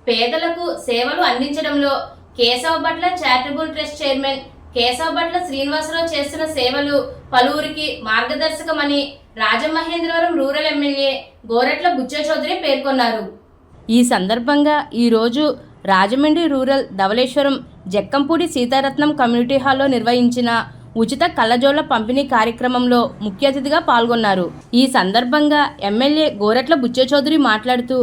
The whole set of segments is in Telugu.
పేదలకు సేవలు అందించడంలో కేశవభట్ల చారిటబుల్ ట్రస్ట్ చైర్మన్ కేశవభట్ల శ్రీనివాసరావు చేస్తున్న సేవలు పలువురికి మార్గదర్శకమని రాజమహేంద్రవరం రూరల్ ఎమ్మెల్యే గోరెట్ల బుచ్చ చౌదరి పేర్కొన్నారు. ఈ సందర్భంగా ఈరోజు రాజమండ్రి రూరల్ ధవళేశ్వరం జక్కంపూడి సీతారత్నం కమ్యూనిటీ హాల్లో నిర్వహించిన ఉచిత కళ్ళజోళ్ల పంపిణీ కార్యక్రమంలో ముఖ్య అతిథిగా పాల్గొన్నారు. ఈ సందర్భంగా ఎమ్మెల్యే గోరెట్ల బుచ్చ చౌదరి మాట్లాడుతూ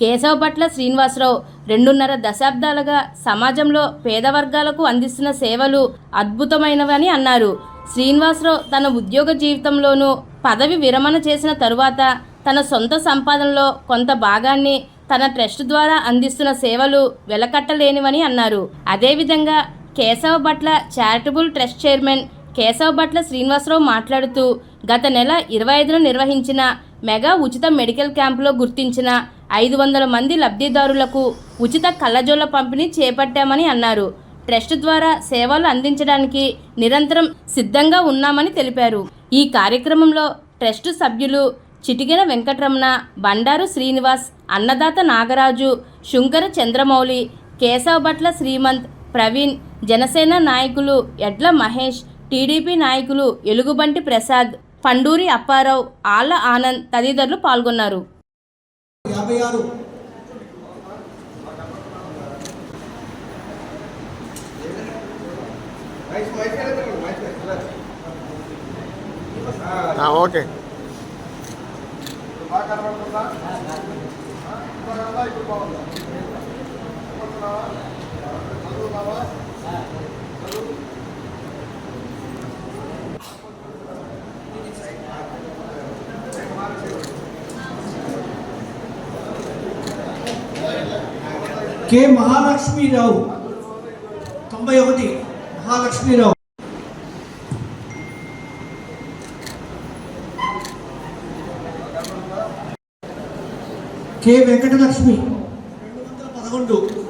కేశవభట్ల శ్రీనివాసరావు 2.5 దశాబ్దాలుగా సమాజంలో పేద వర్గాలకు అందిస్తున్న సేవలు అద్భుతమైనవని అన్నారు. శ్రీనివాసరావు తన ఉద్యోగ జీవితంలోనూ పదవి విరమణ చేసిన తరువాత తన సొంత సంపాదనలో కొంత భాగాన్ని తన ట్రస్ట్ ద్వారా అందిస్తున్న సేవలు వెలకట్టలేనివని అన్నారు. అదేవిధంగా కేశవభట్ల చారిటబుల్ ట్రస్ట్ చైర్మన్ కేశవభట్ల శ్రీనివాసరావు మాట్లాడుతూ గత నెల 25న నిర్వహించిన మెగా ఉచిత మెడికల్ క్యాంపులో గుర్తించిన 500 మంది లబ్ధిదారులకు ఉచిత కళ్ళజోళ్ల పంపిణీ చేపట్టామని అన్నారు. ట్రస్ట్ ద్వారా సేవలు అందించడానికి నిరంతరం సిద్ధంగా ఉన్నామని తెలిపారు. ఈ కార్యక్రమంలో ట్రస్ట్ సభ్యులు చిటికెన వెంకటరమణ, బండారు శ్రీనివాస్, అన్నదాత నాగరాజు, శుంకర చంద్రమౌళి, కేశవభట్ల శ్రీమంత్, ప్రవీణ్, జనసేన నాయకులు ఎడ్ల మహేష్, టీడీపీ నాయకులు ఎలుగుబంటి ప్రసాద్, పండూరి అప్పారావు, ఆళ్ల ఆనంద్ తదితరులు పాల్గొన్నారు. 56 ఓకే కె మహాలక్ష్మీరావు 91 మహాలక్ష్మీరావు కె వెంకటలక్ష్మి 211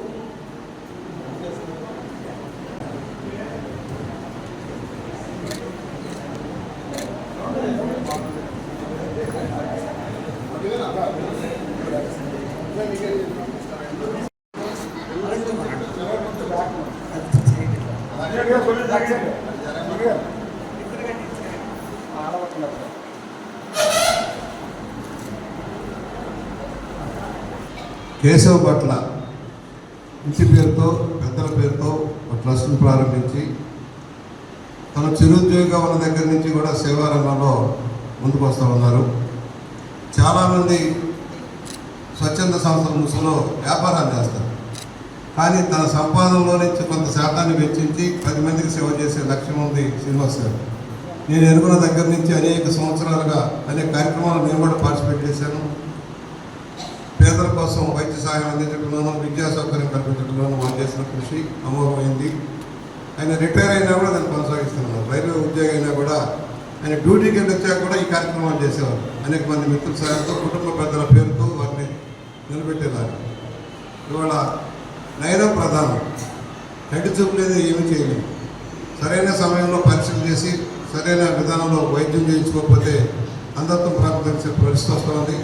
కేశవభట్ల ఇంటి పేరుతో పెద్దల పేరుతో ట్రస్ట్ను ప్రారంభించి తన చిరుద్యోగిగా ఉన్న దగ్గర నుంచి కూడా సేవా రంగంలో ముందుకు వస్తూ ఉన్నారు. చాలామంది స్వచ్ఛంద సంస్థల ముసుగులో వ్యాపారాలు చేస్తారు, కానీ తన సంపాదనలో నుంచి కొంత శాతాన్ని వెచ్చించి 10 మందికి సేవ చేసే లక్ష్యం ఉంది శ్రీనివాస్ గారు. నేను ఎరుగున్న దగ్గర నుంచి అనేక సంవత్సరాలుగా అనేక కార్యక్రమాలు నేను కూడా పార్టిసిపేట్ చేశాను. పేదల కోసం వైద్య సహాయం అందించడంలోనూ విద్యా సౌకర్యం కల్పించడంలోనూ వాళ్ళు చేసిన కృషి అమోఘమైంది. ఆయన రిటైర్ అయినా కూడా దాన్ని కొనసాగిస్తున్నారు. రైల్వే ఉద్యోగి అయినా కూడా ఆయన డ్యూటీకి వెళ్ళొచ్చాక కూడా ఈ కార్యక్రమాలు చేసేవారు. అనేక మంది మిత్రుల సహాయంతో కుటుంబ పెద్దల పేరుతో వారిని నిలబెట్టేదారు. ఇవాళ నైరో ప్రధానం, కంటి చూపు లేదు, ఏమీ చేయలేదు. సరైన సమయంలో పరీక్షలు చేసి సరైన విధానంలో వైద్యం చేయించుకోకపోతే అందరితో ప్రారంభించే పరిస్థితి వస్తుంది.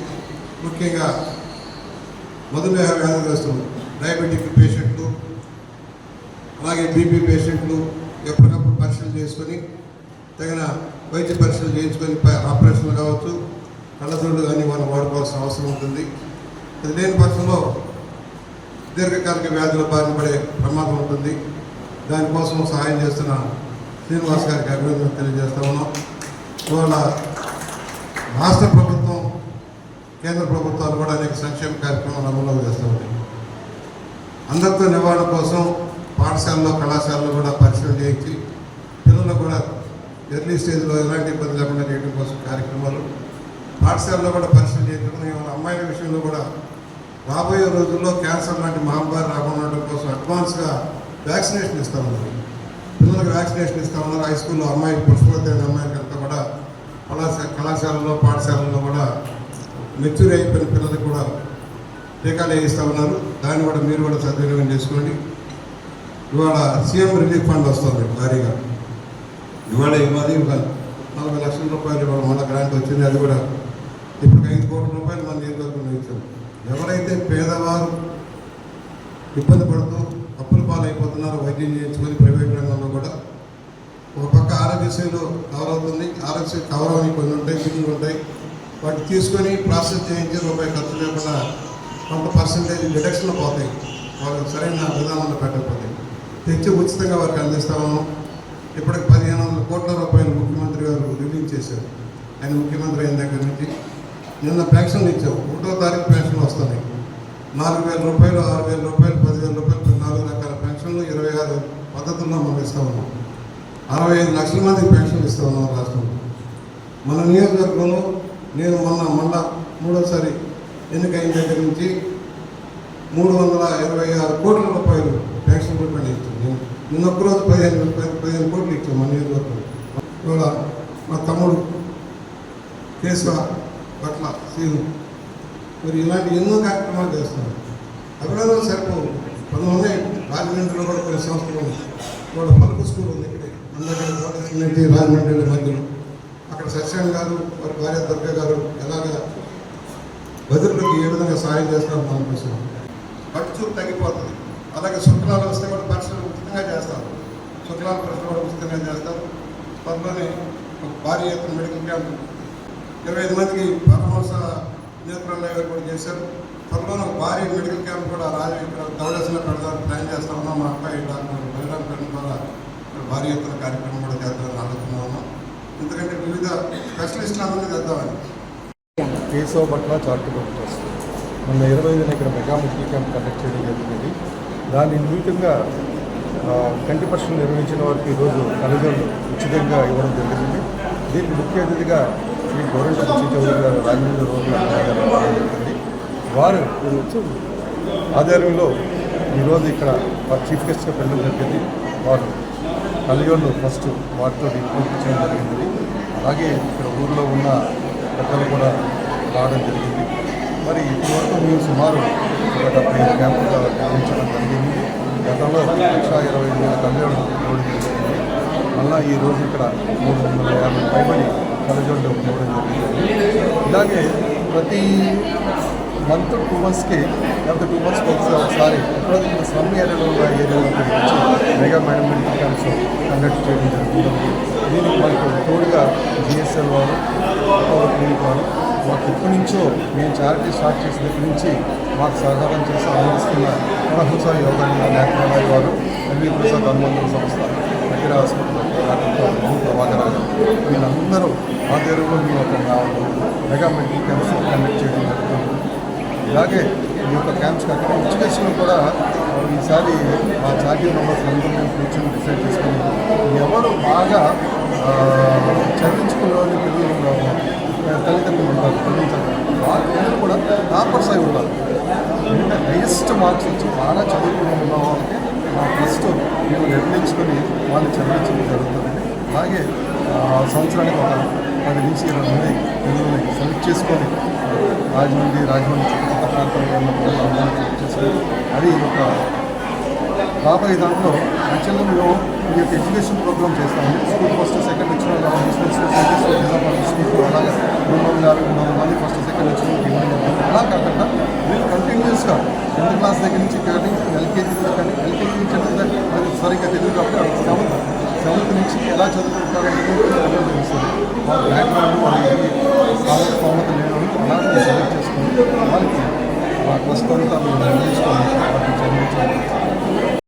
ముఖ్యంగా మధుమేహ వ్యాధిగ్రస్తులు, డయాబెటిక్ పేషెంట్లు, అలాగే బీపీ పేషెంట్లు ఎప్పటికప్పుడు పరీక్షలు చేసుకొని తగిన వైద్య పరీక్షలు చేయించుకొని ఆపరేషన్లు కావచ్చు, కళ్ళజోళ్ళు కానీ మనం వాడుకోవాల్సిన అవసరం ఉంటుంది. అది లేని పక్షంలో దీర్ఘకాలిక వ్యాధుల బారిన పడే ప్రమాదం ఉంటుంది. దానికోసం సహాయం చేస్తున్న శ్రీనివాస్ గారికి అభినందనలు తెలియజేస్తా ఉన్నాం. ఇవాళ రాష్ట్ర ప్రభుత్వం, కేంద్ర ప్రభుత్వాలు కూడా అనేక సంక్షేమ కార్యక్రమాలు అమలు చేస్తూ ఉన్నాయి. అందరితో నివారణ కోసం పాఠశాలలో, కళాశాలలో కూడా పరిశీలన చేయించి పిల్లలు కూడా ఎర్లీ స్టేజ్లో ఎలాంటి ఇబ్బంది లేకుండా చేయడం కోసం కార్యక్రమాలు, పాఠశాలలో కూడా పరిశీలన చేయించడం. అమ్మాయిల విషయంలో కూడా రాబోయే రోజుల్లో క్యాన్సర్ లాంటి మహమ్మారి రాకుండా ఉండడం కోసం అడ్వాన్స్గా వ్యాక్సినేషన్ ఇస్తూ ఉన్నారు. పిల్లలకు వ్యాక్సినేషన్ ఇస్తూ ఉన్నారు. హై స్కూల్లో అమ్మాయి పుష్పవతి అయిన అమ్మాయిలంతా కూడా కళాశాలలో, పాఠశాలలో కూడా మెచ్యూర్ అయిపోయిన పిల్లలకు కూడా టీకాలు వేయిస్తూ ఉన్నారు. దాన్ని కూడా మీరు కూడా సద్వినియోగం చేసుకోండి. ఇవాళ సీఎం రిలీఫ్ ఫండ్ వస్తుంది భారీగా. ఇవాళ ఇవ్వాలి 40 లక్షల రూపాయలు ఇవాళ మన గ్రాంట్ వచ్చింది. అది కూడా ఇప్పుడు 5 కోట్ల రూపాయలు మన నియోజకవర్గంలో ఇచ్చాం. ఎవరైతే పేదవారు ఇబ్బంది పడుతూ అప్పుల పాలైపోతున్నారు. వైద్యం చేయించుకొని ప్రైవేట్ రంగంలో కూడా ఒక పక్క ఆరోగ్యశ్రీలో కవర్ అవుతుంది. ఆరోగ్యశ్రీ కవర్ అవని కొన్ని ఉంటాయి, బిల్లులు ఉంటాయి. వాటిని తీసుకొని ప్రాసెస్ చేయించి రూపాయి ఖర్చు లేకుండా కొంత పర్సంటేజ్ డిడక్షన్లు పోతాయి. వాళ్ళు సరైన విధానంలో పెట్టకపోతే తెచ్చి ఉచితంగా వారికి అందిస్తాము. ఇప్పటికి 1500 కోట్ల రూపాయలు ముఖ్యమంత్రి గారు రిలీజ్ చేశారు. ఆయన ముఖ్యమంత్రి అయిన దగ్గర నుంచి నిన్న పెన్షన్లు ఇచ్చాము. 1వ తారీఖు పెన్షన్లు వస్తున్నాయి. 4000 రూపాయలు, 6000 రూపాయలు, 10,000 రూపాయలు, 4 రకాల పెన్షన్లు 26 పద్ధతుల్లో మనం ఇస్తా ఉన్నాం. 65 లక్షల మందికి పెన్షన్లు ఇస్తా ఉన్నాం రాష్ట్రంలో. మన నియోజకవర్గంలో నేను మొన్న 3వసారి ఎన్నికైన దగ్గర నుంచి 326 కోట్ల రూపాయలు పెన్షన్ రూపాయలు ఇచ్చాను. నిన్న ఒక్కరోజు 15 కోట్లు ఇచ్చాం మన నియోజకవర్గంలో. ఇవాళ మా తమ్ముడు కేశవ పట్ల సీను మరి ఇలాంటి ఎన్నో కార్యక్రమాలు చేస్తున్నారు. అభినందనలు సరిపోవు. కొంతమంది రాజమండ్రిలో కూడా కొన్ని సంస్థలు ఉన్నాయి. కూడా పలుకు స్కూల్ ఉంది ఇక్కడే మన దగ్గర రాజమండ్రి మధ్యలో. అక్కడ సత్యనారాయణ గారు వారి భార్య దుర్గ గారు ఎలాగ బదులుకి ఏ విధంగా సహాయం చేస్తారో మనం చూస్తున్నాం. పట్టు చూపు తగ్గిపోతుంది. అలాగే శుక్లాలు వస్తే కూడా పరీక్షలు ఉచితంగా చేస్తారు. శుక్లాల పరీక్షలు కూడా ఉచితంగా చేస్తారు. త్వరలోనే ఒక భారీ ఎత్తున మెడికల్ క్యాంప్ 25 మందికి పరమహంస నేత్రాలయ కూడా చేశారు. త్వరలోనే ఒక భారీ మెడికల్ క్యాంప్ కూడా ఇక్కడ దౌడేసిన పెడదాన్ని ప్లాన్ చేస్తా ఉన్నాం. మా అబ్బాయి డాక్టర్ బలరాం పెళ్లి ద్వారా ఇక్కడ భారీ ఎత్తున కార్యక్రమం కూడా చేద్దామని ఆలోచన ఉన్నాం. ఎందుకంటే వివిధ స్పెషలిస్టులు అందరినీ తెద్దామని. కేశవ భట్ల చారిటబుల్ ట్రస్ట్ మొన్న 25న ఇక్కడ మెగా మెడికల్ క్యాంప్ కండక్ట్ చేయడం జరిగింది. దాన్ని నిమిత్తంగా కంటి పరీక్షలు నిర్వహించిన వారికి ఈరోజు కలజోళ్ళు ఉచితంగా ఇవ్వడం జరిగింది. దీనికి ముఖ్య అతిథిగా శ్రీ గోరంట చౌదరి గారు రాజమండ్రి రోడ్డు జరిగింది. వారు ఆధ్వర్యంలో ఈరోజు ఇక్కడ వారు చీఫ్ గెస్ట్గా వెళ్ళడం జరిగింది. వారు కలజోళ్ళు ఫస్ట్ వాటితో పూర్తించడం జరిగింది. అలాగే ఇక్కడ ఊళ్ళో ఉన్న పెద్దలు కూడా రావడం జరిగింది. మరి ఇప్పటివరకు మేము సుమారు 75 క్యాంపులు నిర్వహించడం జరిగింది. గతంలో 1,25,000 కలజోళ్ళు ఇవ్వడం జరిగింది. మళ్ళీ ఈరోజు ఇక్కడ 350 పైబడి కలజోళ్ళు ఇవ్వడం జరిగింది. ఇలాగే ప్రతి మంత్ 2 monthsకి లేకపోతే 2 monthsకి ఒకసారి ఎప్పుడైతే స్లమ్ ఏరియాలో ఉన్న ఏరియాలోకి వచ్చి మెగా మెడికల్ క్యాంప్స్ కండక్ట్ చేయడం జరుగుతుంది. దీనికి మనకు తోడుగా జిఎస్ఎల్ వారు క్లినిక్ వారు మాకు ఇప్పటి నుంచో మేము చారిటీ స్టార్ట్ చేసిన దగ్గర నుంచి మాకు సహకారం చేసి అందిస్తున్న పరమహంస యోగా నేత్రాలయ వారు, ఎంవి ప్రసాద్ హనుమంతుల సంస్థ, దగ్గర హాస్పిటల్ డాక్టర్ ప్రభాకర్ వీళ్ళందరూ ఆధ్వర్యంలో మేము ఒక మెగా మెడికల్ క్యాంప్స్ కండక్ట్ చేయడం జరుగుతుంది. ఇలాగే ఈ యొక్క క్యాంప్స్కి అక్కడ ఎడ్యుకేషన్ కూడా ఈసారి మా చార్టీ మెంబర్స్ అందరూ మేము కూర్చొని డిసైడ్ చేసుకుని ఎవరు బాగా చదివించుకునే పిల్లలు తల్లిదండ్రులు ఉంటారు, వాళ్ళు కూడా టాపర్స్ అయి ఉన్నారు. ఎందుకంటే హైయెస్ట్ మార్క్స్ ఇచ్చి బాగా చదువుకుని ఉన్న వాళ్ళకి మా ట్రస్ట్ మేము నిర్ణయించుకొని వాళ్ళు చదివించడం జరుగుతుందండి. అలాగే సంవత్సరానికి ఒక 10 నుంచి 20 మంది పిల్లల్ని సెలెక్ట్ చేసుకొని రాజమండ్రి చుట్టుపక్కల ప్రాంతంలో ఉన్న పిల్లలందరినీ సెలెక్ట్ చేసుకొని అది ఒక రాబోయే దాంట్లో యాక్చువల్గా మేము ఈ యొక్క ఎడ్యుకేషన్ ప్రోగ్రామ్ చేస్తాము. స్కూల్ ఫస్ట్ సెకండ్ వచ్చిన స్కూల్ అలాగే 360 మంది ఫస్ట్ సెకండ్ వచ్చిన అలా కాకుండా వీళ్ళు కంటిన్యూస్గా 10th క్లాస్ దగ్గర నుంచి ఎల్కేజీ కానీ ఎల్కేజీ నుంచి అది సరిగ్గా తెలియదు కాబట్టి సెవెంత్ నుంచి ఎలా చదువుకుంటారో తెలుస్తుంది. వాళ్ళ బ్యాక్గ్రౌండ్ వాళ్ళకి స్థానిక స్థోమత లేని అలాంటి సెలెక్ట్ చేసుకుని వాళ్ళకి మా ట్రస్ట్ అంతా మేము